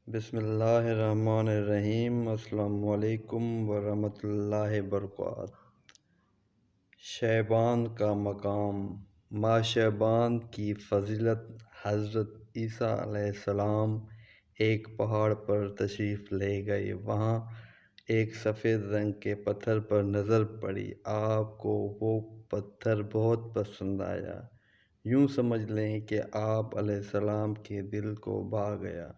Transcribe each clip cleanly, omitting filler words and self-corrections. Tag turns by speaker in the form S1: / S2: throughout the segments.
S1: بسم اللہ الرحمن الرحیم۔ السلام علیکم ورحمۃ اللہ وبرکاتہ۔ شیبان کا مقام۔ ماہ شیبان کی فضیلت۔ حضرت عیسیٰ علیہ السلام ایک پہاڑ پر تشریف لے گئے۔ وہاں ایک سفید رنگ کے پتھر پر نظر پڑی۔ آپ کو وہ پتھر بہت پسند آیا۔ یوں سمجھ لیں کہ آپ علیہ السلام کے دل کو بھا گیا،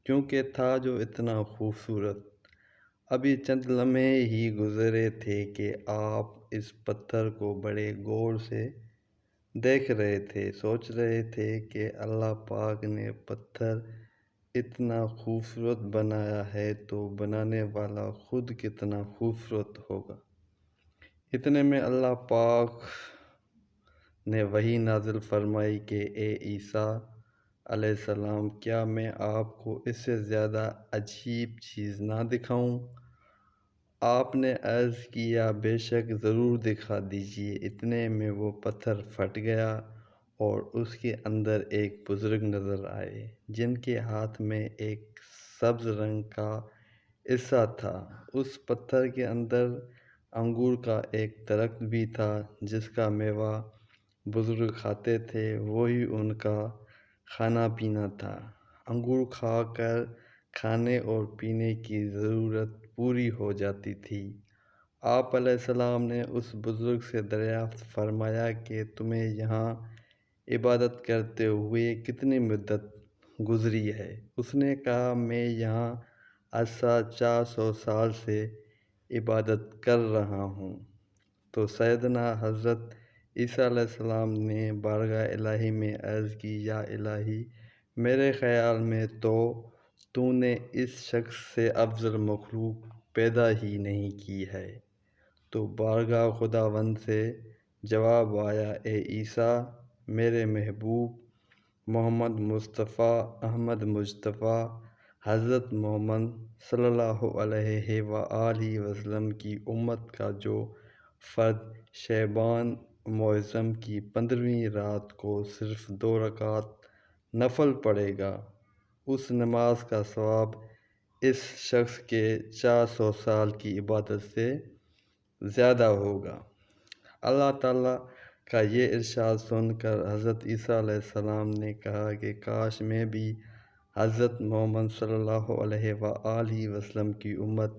S1: کیونکہ تھا جو اتنا خوبصورت۔ ابھی چند لمحے ہی گزرے تھے کہ آپ اس پتھر کو بڑے غور سے دیکھ رہے تھے، سوچ رہے تھے کہ اللہ پاک نے پتھر اتنا خوبصورت بنایا ہے تو بنانے والا خود کتنا خوبصورت ہوگا۔ اتنے میں اللہ پاک نے وحی نازل فرمائی کہ اے عیسیٰ علیہ السلام، کیا میں آپ کو اس سے زیادہ عجیب چیز نہ دکھاؤں؟ آپ نے عرض کیا، بے شک، ضرور دکھا دیجیے۔ اتنے میں وہ پتھر پھٹ گیا اور اس کے اندر ایک بزرگ نظر آئے، جن کے ہاتھ میں ایک سبز رنگ کا عصا تھا۔ اس پتھر کے اندر انگور کا ایک درخت بھی تھا، جس کا میوہ بزرگ کھاتے تھے، وہی ان کا کھانا پینا تھا۔ انگور کھا کر کھانے اور پینے کی ضرورت پوری ہو جاتی تھی۔ آپ علیہ السلام نے اس بزرگ سے دریافت فرمایا کہ تمہیں یہاں عبادت کرتے ہوئے کتنی مدت گزری ہے؟ اس نے کہا، میں یہاں عرصہ 400 سال سے عبادت کر رہا ہوں۔ تو سیدنا حضرت عیسیٰ علیہ السلام نے بارگاہ الہی میں عرض کی، یا الہی، میرے خیال میں تو نے اس شخص سے افضل مخلوق پیدا ہی نہیں کی ہے۔ تو بارگاہ خداوند سے جواب آیا، اے عیسیٰ، میرے محبوب محمد مصطفیٰ احمد مجتبیٰ حضرت محمد صلی اللہ علیہ وآلہ وسلم کی امت کا جو فرد شعبان معظم کی 15ویں رات کو صرف 2 رکعت نفل پڑھے گا، اس نماز کا ثواب اس شخص کے 400 سال کی عبادت سے زیادہ ہوگا۔ اللہ تعالیٰ کا یہ ارشاد سن کر حضرت عیسیٰ علیہ السلام نے کہا کہ کاش میں بھی حضرت محمد صلی اللہ علیہ وآلہ وسلم کی امت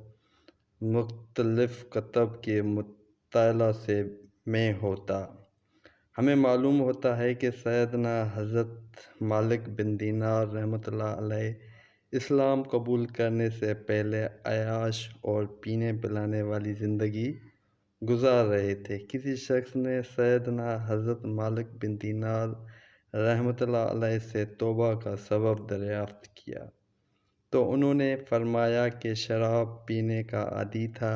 S1: مختلف کتب کے مطالعہ سے میں ہوتا۔ ہمیں معلوم ہوتا ہے کہ سیدنا حضرت مالک بن دینار رحمۃ اللہ علیہ اسلام قبول کرنے سے پہلے عیاش اور پینے پلانے والی زندگی گزار رہے تھے۔ کسی شخص نے سیدنا حضرت مالک بن دینار رحمۃ اللہ علیہ سے توبہ کا سبب دریافت کیا، تو انہوں نے فرمایا کہ شراب پینے کا عادی تھا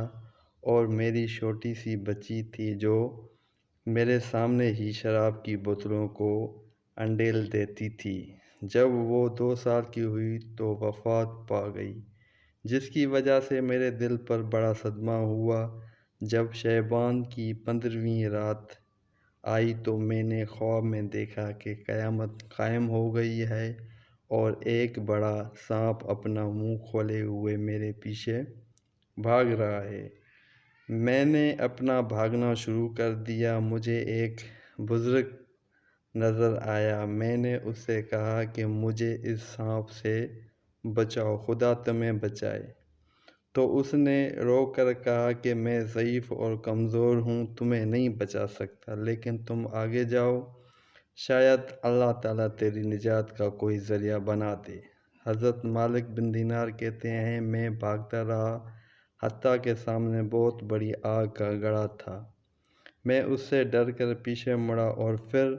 S1: اور میری چھوٹی سی بچی تھی جو میرے سامنے ہی شراب کی بوتلوں کو انڈیل دیتی تھی۔ جب وہ 2 سال کی ہوئی تو وفات پا گئی، جس کی وجہ سے میرے دل پر بڑا صدمہ ہوا۔ جب شعبان کی 15ویں رات آئی تو میں نے خواب میں دیکھا کہ قیامت قائم ہو گئی ہے اور ایک بڑا سانپ اپنا منہ کھولے ہوئے میرے پیچھے بھاگ رہا ہے۔ میں نے اپنا بھاگنا شروع کر دیا۔ مجھے ایک بزرگ نظر آیا۔ میں نے اس سے کہا کہ مجھے اس سانپ سے بچاؤ، خدا تمہیں بچائے۔ تو اس نے رو کر کہا کہ میں ضعیف اور کمزور ہوں، تمہیں نہیں بچا سکتا، لیکن تم آگے جاؤ، شاید اللہ تعالیٰ تیری نجات کا کوئی ذریعہ بنا دے۔ حضرت مالک بن دینار کہتے ہیں، میں بھاگتا رہا حتیٰ کہ سامنے بہت بڑی آگ کا گڑھا تھا۔ میں اس سے ڈر کر پیچھے مڑا اور پھر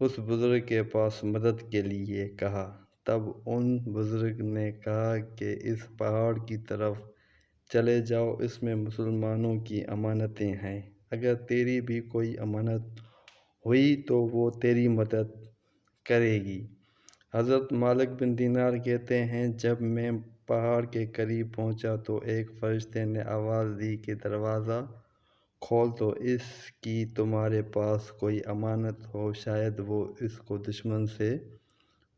S1: اس بزرگ کے پاس مدد کے لیے کہا۔ تب ان بزرگ نے کہا کہ اس پہاڑ کی طرف چلے جاؤ، اس میں مسلمانوں کی امانتیں ہیں، اگر تیری بھی کوئی امانت ہوئی تو وہ تیری مدد کرے گی۔ حضرت مالک بن دینار کہتے ہیں، جب میں پہاڑ کے قریب پہنچا تو ایک فرشتے نے آواز دی کہ دروازہ کھول دو، اس کی تمہارے پاس کوئی امانت ہو، شاید وہ اس کو دشمن سے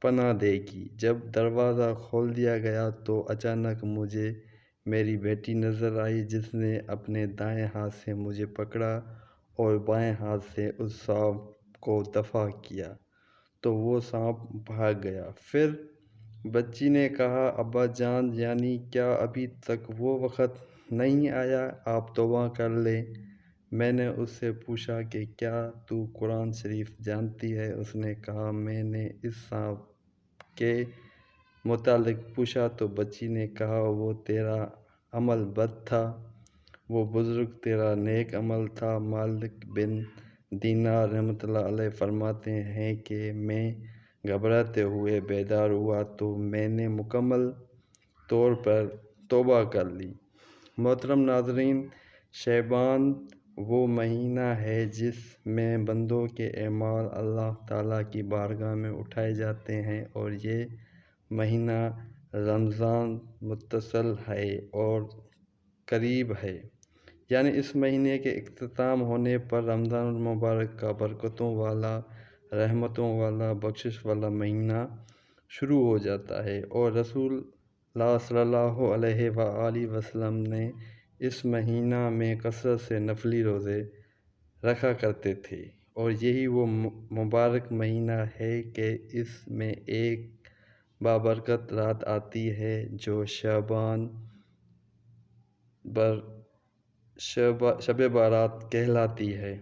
S1: پناہ دے گی۔ جب دروازہ کھول دیا گیا تو اچانک مجھے میری بیٹی نظر آئی، جس نے اپنے دائیں ہاتھ سے مجھے پکڑا اور بائیں ہاتھ سے اس سانپ کو دفع کیا تو وہ سانپ بھاگ گیا۔ پھر بچی نے کہا، ابا جان، یعنی کیا ابھی تک وہ وقت نہیں آیا؟ آپ توبہ کر لیں۔ میں نے اس سے پوچھا کہ کیا تو قرآن شریف جانتی ہے؟ اس نے کہا، میں نے اس سانپ کے متعلق پوچھا تو بچی نے کہا، وہ تیرا عمل بد تھا، وہ بزرگ تیرا نیک عمل تھا۔ مالک بن دینار رحمۃ اللہ علیہ فرماتے ہیں کہ میں گھبراتے ہوئے بیدار ہوا تو میں نے مکمل طور پر توبہ کر لی۔ محترم ناظرین، شعبان وہ مہینہ ہے جس میں بندوں کے اعمال اللہ تعالیٰ کی بارگاہ میں اٹھائے جاتے ہیں، اور یہ مہینہ رمضان متصل ہے اور قریب ہے، یعنی اس مہینے کے اختتام ہونے پر رمضان المبارک کا برکتوں والا، رحمتوں والا، بخشش والا مہینہ شروع ہو جاتا ہے۔ اور رسول اللہ صلی اللہ علیہ وآلہ وسلم نے اس مہینہ میں کثرت سے نفلی روزے رکھا کرتے تھے، اور یہی وہ مبارک مہینہ ہے کہ اس میں ایک بابرکت رات آتی ہے جو شب بارات کہلاتی ہے۔